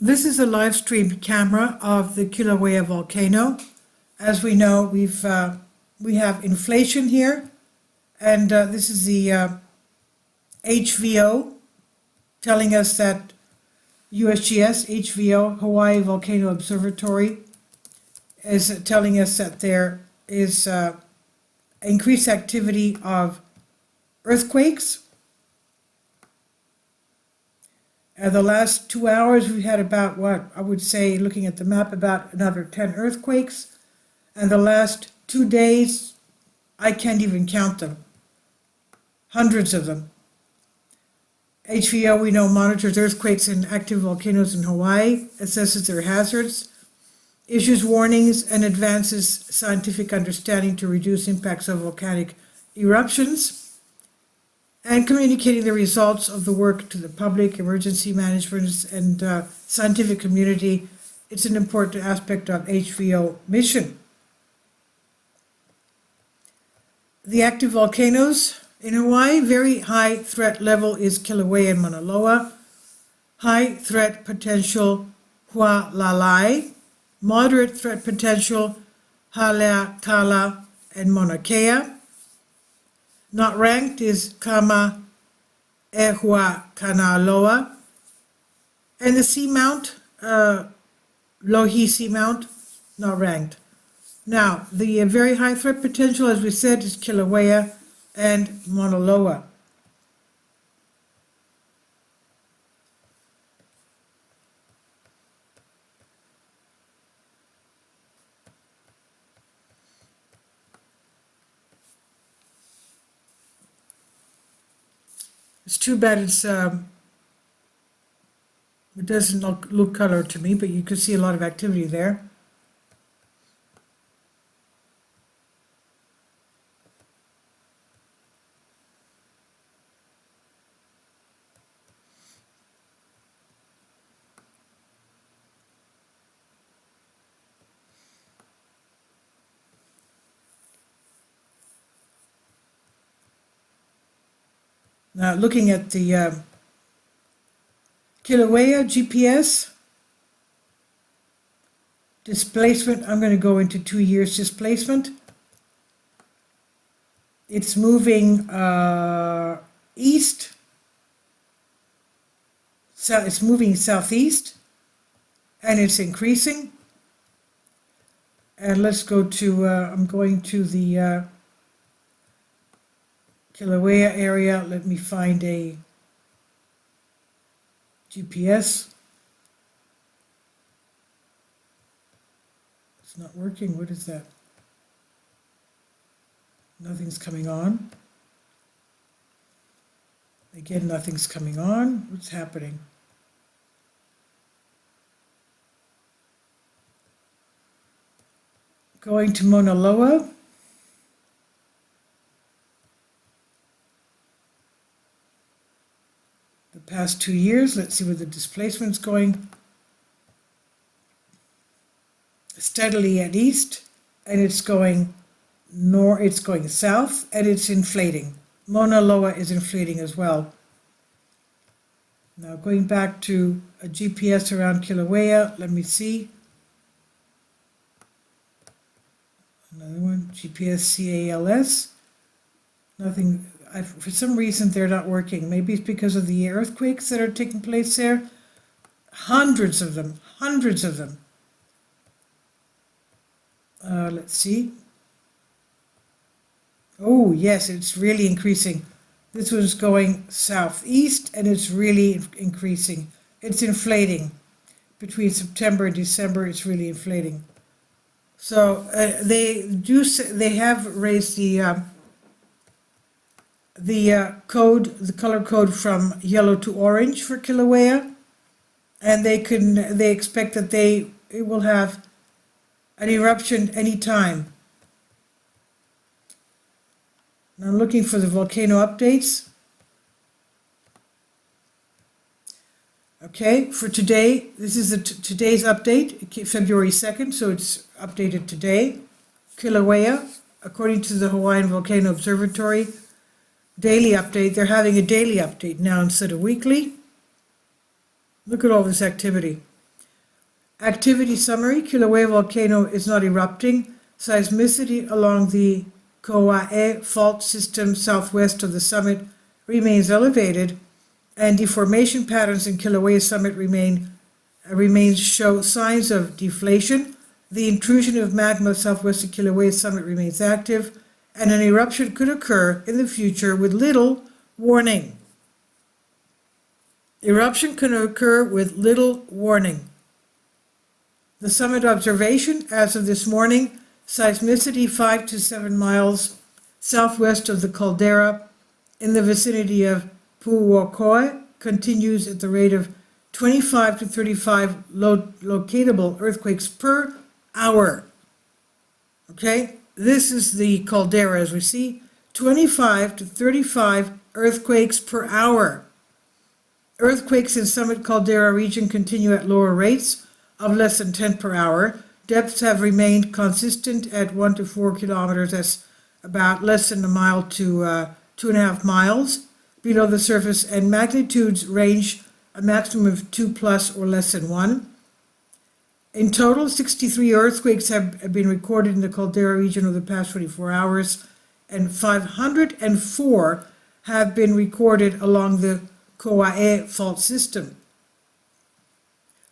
This is a live stream camera of the Kilauea Volcano. As we know, we have inflation here, and this is the HVO telling us that USGS, HVO, Hawaii Volcano Observatory, is telling us that there is increased activity of earthquakes. The last 2 hours, we've had about, what I would say, looking at the map, about another 10 earthquakes. And the last 2 days, I can't even count them. Hundreds of them. HVO, we know, monitors earthquakes and active volcanoes in Hawaii, assesses their hazards, issues warnings, and advances scientific understanding to reduce impacts of volcanic eruptions, and communicating the results of the work to the public, emergency management, and scientific community. It's an important aspect of HVO mission. The active volcanoes in Hawaii, very high threat level is Kilauea and Mauna Loa. High threat potential Hualalai. Moderate threat potential Haleakala and Mauna Kea. Not ranked is Kama Ehua Kanaloa. And the seamount, Lohi Seamount, not ranked. Now, the very high threat potential, as we said, is Kilauea and Mauna Loa. It's too bad it doesn't look color to me, but you can see a lot of activity there. Now, looking at the Kilauea GPS displacement, I'm going to go into 2 years displacement. It's moving east, so it's moving southeast, and it's increasing. And let's go to, I'm going to the Kilauea area. Let me find a GPS. It's not working. What is that? Nothing's coming on. Again, nothing's coming on. What's happening? Going to Mauna Loa. Past 2 years, let's see where the displacement's going. Steadily at east, and it's going north, it's going south, and it's inflating. Mauna Loa is inflating as well. Now going back to a GPS around Kilauea, let me see. Another one, GPS CALS. Nothing. For some reason, they're not working. Maybe it's because of the earthquakes that are taking place there. Hundreds of them, hundreds of them. Let's see. Oh, yes, it's really increasing. This one's going southeast, and it's really increasing. It's inflating. Between September and December, it's really inflating. So they have raised the color code from yellow to orange for Kilauea, and they expect that it will have an eruption any time. Now I'm looking for the volcano updates. Okay, for today, this is today's update, February 2nd, so it's updated today. Kilauea, according to the Hawaiian Volcano Observatory, daily update. They're having a daily update now instead of weekly. Look at all this activity. Activity summary: Kilauea Volcano is not erupting. Seismicity along the Kilauea fault system southwest of the summit remains elevated, and deformation patterns in Kilauea summit remains show signs of deflation. The intrusion of magma southwest of Kilauea summit remains active, and an eruption could occur in the future with little warning. Eruption can occur with little warning. The summit observation: as of this morning, seismicity 5 to 7 miles southwest of the caldera in the vicinity of Puuokoe continues at the rate of 25 to 35 locatable earthquakes per hour. Okay, this is the caldera as we see, 25 to 35 earthquakes per hour. Earthquakes in summit caldera region continue at lower rates of less than 10 per hour. Depths have remained consistent at 1 to 4 kilometers, that's about less than a mile to 2.5 miles below the surface, and magnitudes range a maximum of 2 plus or less than 1. In total, 63 earthquakes have been recorded in the caldera region over the past 24 hours, and 504 have been recorded along the Kilauea fault system.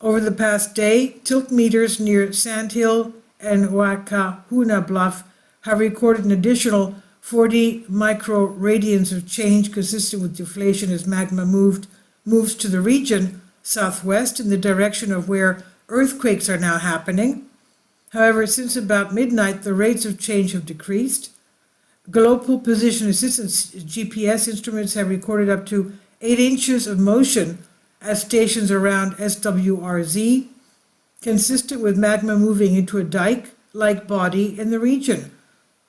Over the past day, tilt meters near Sandhill and Wakahuna Bluff have recorded an additional 40 microradians of change consistent with deflation as magma moves to the region southwest in the direction of where earthquakes are now happening. However, since about midnight, the rates of change have decreased. Global position assistance GPS instruments have recorded up to 8 inches of motion at stations around SWRZ, consistent with magma moving into a dike-like body in the region.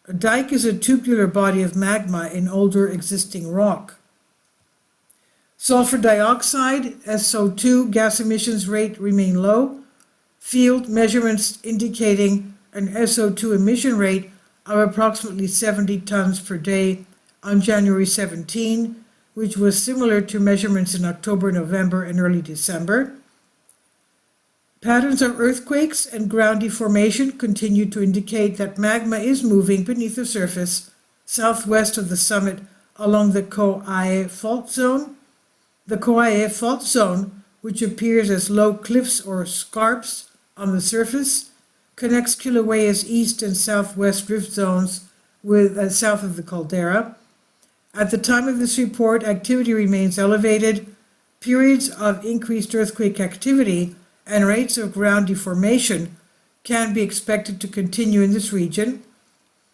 A dike is a tubular body of magma in older existing rock. Sulfur dioxide, SO2, gas emissions rate remain low. Field measurements indicating an SO2 emission rate of approximately 70 tons per day on January 17, which was similar to measurements in October, November, and early December. Patterns of earthquakes and ground deformation continue to indicate that magma is moving beneath the surface southwest of the summit along the Kilauea fault zone. The Kilauea fault zone, which appears as low cliffs or scarps on the surface, connects Kilauea's east and southwest rift zones with south of the caldera. At the time of this report, activity remains elevated. Periods of increased earthquake activity and rates of ground deformation can be expected to continue in this region.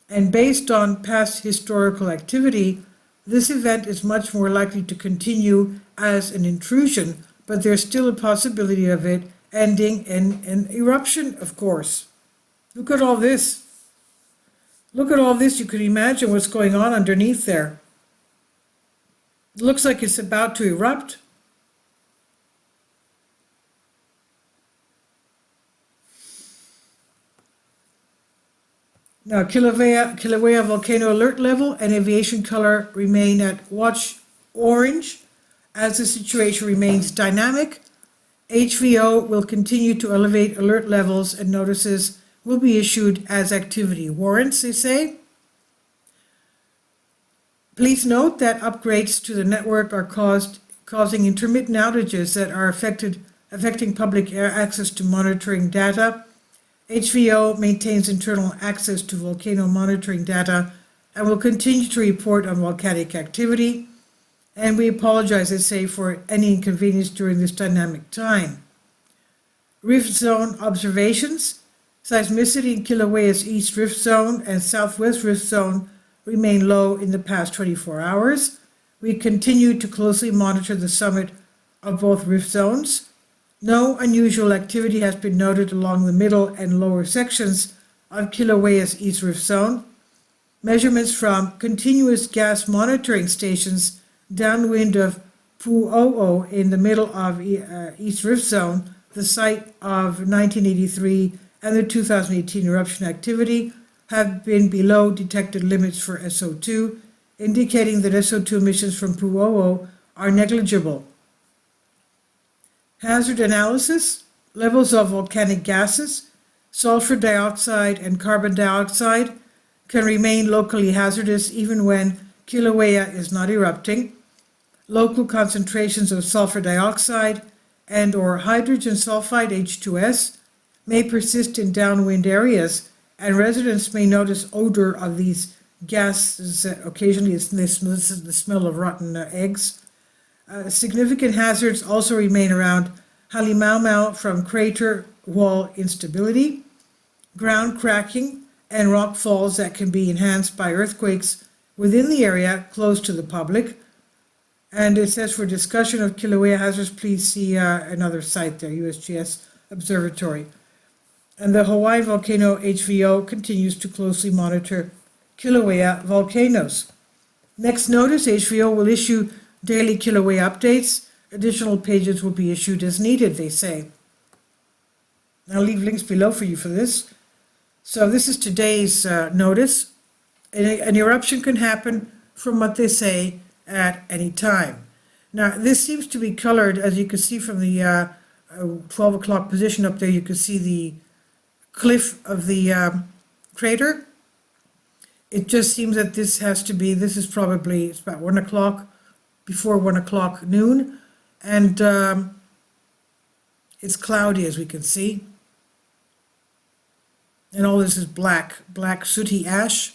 And based on past historical activity, this event is much more likely to continue as an intrusion, but there's still a possibility of it ending in an eruption, of course. Look at all this. Look at all this. You can imagine what's going on underneath there. It looks like it's about to erupt. Now, Kilauea Volcano alert level and aviation color remain at watch orange as the situation remains dynamic. HVO will continue to elevate alert levels and notices will be issued as activity warrants, they say. Please note that upgrades to the network are causing intermittent outages that are affecting public access to monitoring data. HVO maintains internal access to volcano monitoring data and will continue to report on volcanic activity. And we apologize, I say, for any inconvenience during this dynamic time. Rift zone observations. Seismicity in Kilauea's East Rift Zone and Southwest Rift Zone remain low in the past 24 hours. We continue to closely monitor the summit of both rift zones. No unusual activity has been noted along the middle and lower sections of Kilauea's East Rift Zone. Measurements from continuous gas monitoring stations downwind of Pu'o'o in the middle of East Rift Zone, the site of 1983 and the 2018 eruption activity, have been below detected limits for SO2, indicating that SO2 emissions from Pu'o'o are negligible. Hazard analysis. levels of volcanic gases, sulfur dioxide and carbon dioxide, can remain locally hazardous even when Kilauea is not erupting. Local concentrations of sulfur dioxide and or hydrogen sulfide H2S may persist in downwind areas, and residents may notice odor of these gases. Occasionally this is the smell of rotten eggs. Significant hazards also remain around Halimau from crater wall instability, ground cracking, and rock falls that can be enhanced by earthquakes within the area close to the public. And it says, for discussion of Kilauea hazards, please see another site there, USGS Observatory. And the Hawaii Volcano HVO continues to closely monitor Kilauea volcanoes. Next notice, HVO will issue daily Kilauea updates. Additional pages will be issued as needed, they say. I'll leave links below for you for this. So this is today's notice. An eruption can happen from what they say at any time. Now, this seems to be colored, as you can see from the 12 o'clock position up there, you can see the cliff of the crater. It just seems that this is probably, it's about 1 o'clock, before 1 o'clock noon, and it's cloudy, as we can see. And all this is black sooty ash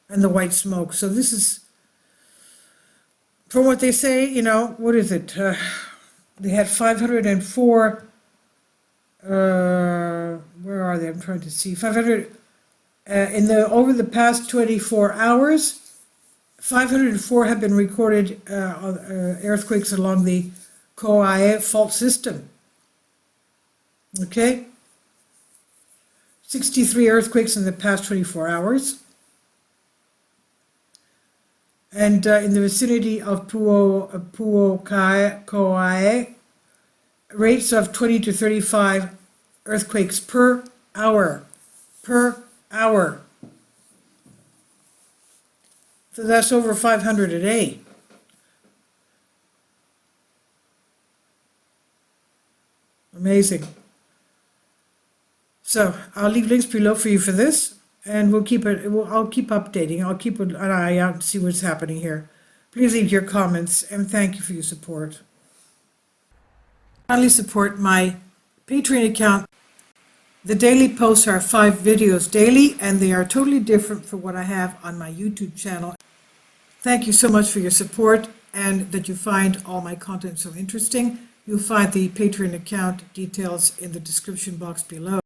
and the white smoke. So this is, from what they say, what is it? They had 504, where are they? I'm trying to see. 500, over the past 24 hours, 504 have been recorded earthquakes along the Kilauea fault system. Okay? 63 earthquakes in the past 24 hours. And in the vicinity of Pu'okau'ea, rates of 20 to 35 earthquakes per hour. Per hour. So that's over 500 a day. Amazing. So I'll leave links below for you for this, and I'll keep updating. I'll keep an eye out and see what's happening here. Please leave your comments, and thank you for your support. Kindly support my Patreon account. The daily posts are 5 videos daily, and they are totally different from what I have on my YouTube channel. Thank you so much for your support, and that you find all my content so interesting. You'll find the Patreon account details in the description box below.